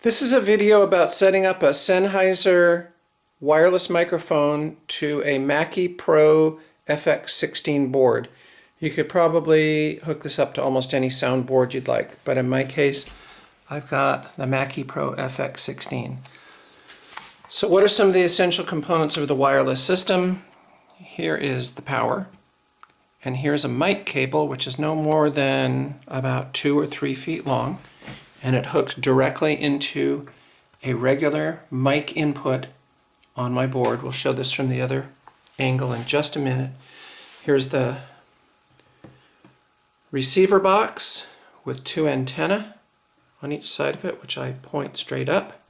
This is a video about setting up a Sennheiser wireless microphone to a Mackie Pro FX 16 board. You could probably hook this up to almost any sound board you'd like, but in my case I've got the Mackie Pro FX 16. So what are some of the essential components of the wireless system? Here is the power, and here's a mic cable which is no more than about 2 or 3 feet long, and it hooks directly into a regular mic input on my board. We'll show this from the other angle in just a minute. Here's the receiver box with 2 antennae on each side of it, which I point straight up.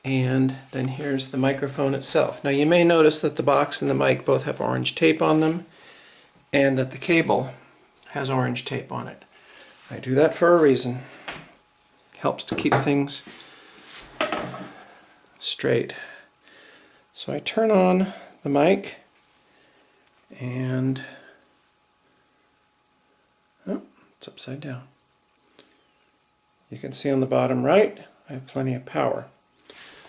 And then here's the microphone itself. Now you may notice that the box and the mic both have orange tape on them, and that the cable has orange tape on it. I do that for a reason. Helps to keep things straight. So I turn on the mic, and oh, it's upside down. You can see on the bottom right I have plenty of power.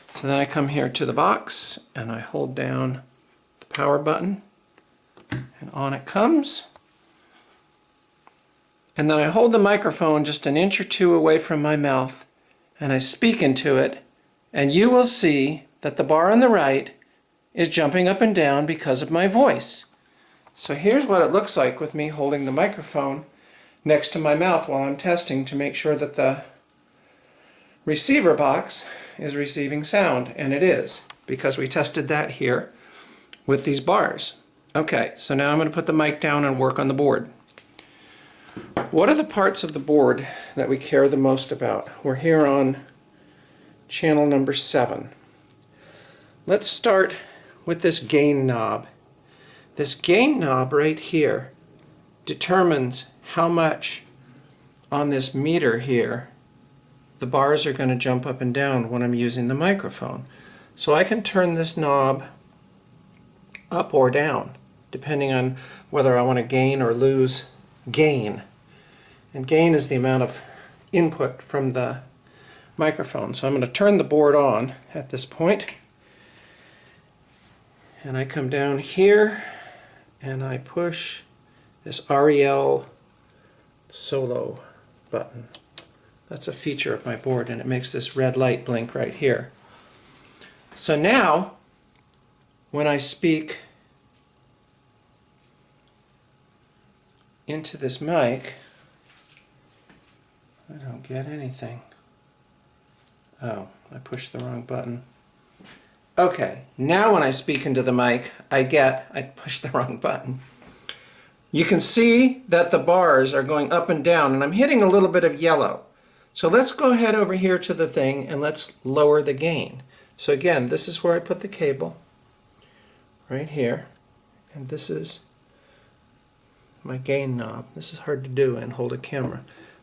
So then I come here to the box and I hold down the power button, and on it comes. And then I hold the microphone just an inch or two away from my mouth and I speak into it, and you will see that the bar on the right is jumping up and down because of my voice. So here's what it looks like with me holding the microphone next to my mouth while I'm testing to make sure that the receiver box is receiving sound, and it is, because we tested that here with these bars. Okay, so now I'm going to put the mic down and work on the board. What are the parts of the board that we care the most about? We're here on channel number 7. Let's start with this gain knob. This gain knob right here determines how much on this meter here the bars are going to jump up and down when I'm using the microphone. So I can turn this knob up or down depending on whether I want to gain or lose gain. And gain is the amount of input from the microphone. So I'm going to turn the board on at this point, and I come down here and I push this REL solo button. That's a feature of my board, and it makes this red light blink right here. So now when I speak into this mic, I don't get anything. Oh, I pushed the wrong button. Okay, now when I speak into the mic, I pushed the wrong button. You can see that the bars are going up and down, and I'm hitting a little bit of yellow. So let's go ahead over here to the thing and let's lower the gain. So again, this is where I put the cable, right here, and this is my gain knob. This is hard to do and hold a camera,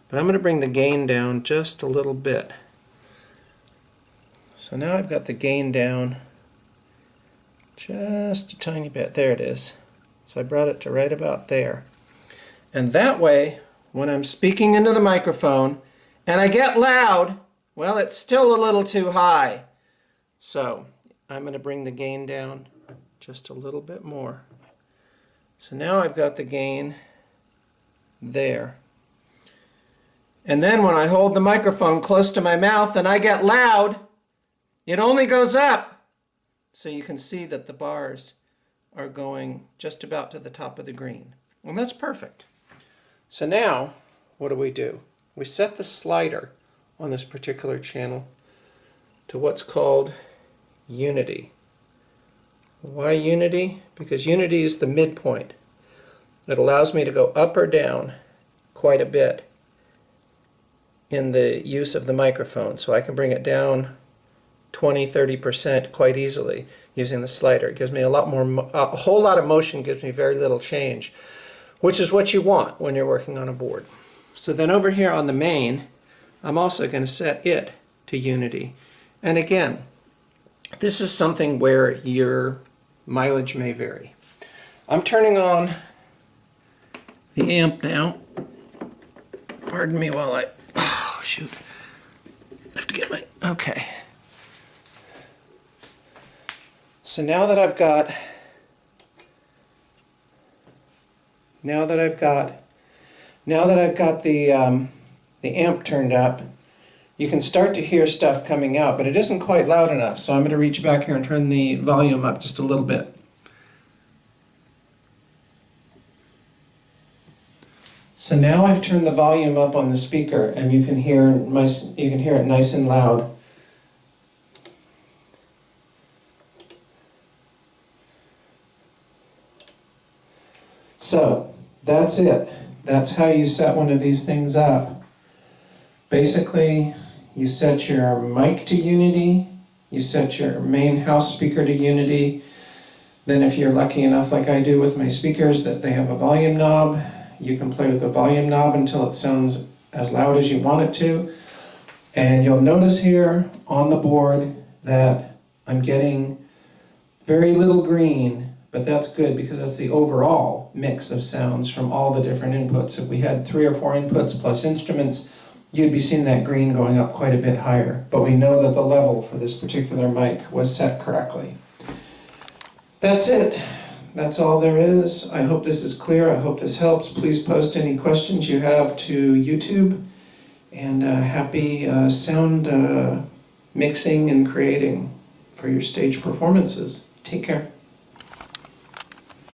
but I'm going to bring the gain down just a little bit. So now I've got the gain down just a tiny bit. There it is. So I brought it to right about there. And that way, when I'm speaking into the microphone and I get loud, well, it's still a little too high. So I'm going to bring the gain down just a little bit more. So now I've got the gain there. And then when I hold the microphone close to my mouth and I get loud, it only goes up. So you can see that the bars are going just about to the top of the green. And that's perfect. So now, what do? We set the slider on this particular channel to what's called unity. Why unity? Because unity is the midpoint. It allows me to go up or down quite a bit in the use of the microphone. So I can bring it down 20-30% quite easily using the slider. It gives me a whole lot of motion, gives me very little change, which is what you want when you're working on a board. So then over here on the main, I'm also going to set it to unity. And again, this is something where your mileage may vary. I'm turning on the amp now. Pardon me while I, oh shoot. have to get my, okay. So now that I've got the amp turned up, you can start to hear stuff coming out, but it isn't quite loud enough. So I'm going to reach back here and turn the volume up just a little bit. So now I've turned the volume up on the speaker, and you can hear it nice and loud. So that's it. That's how you set one of these things up. Basically, you set your mic to unity, you set your main house speaker to unity. Then if you're lucky enough, like I do with my speakers, that they have a volume knob, you can play with the volume knob until it sounds as loud as you want it to. And you'll notice here on the board that I'm getting very little green, but that's good because that's the overall mix of sounds from all the different inputs. If we had 3 or 4 inputs plus instruments, you'd be seeing that green going up quite a bit higher. But we know that the level for this particular mic was set correctly. That's it. That's all there is. I hope this is clear. I hope this helps. Please post any questions you have to YouTube. And happy sound mixing and creating for your stage performances. Take care.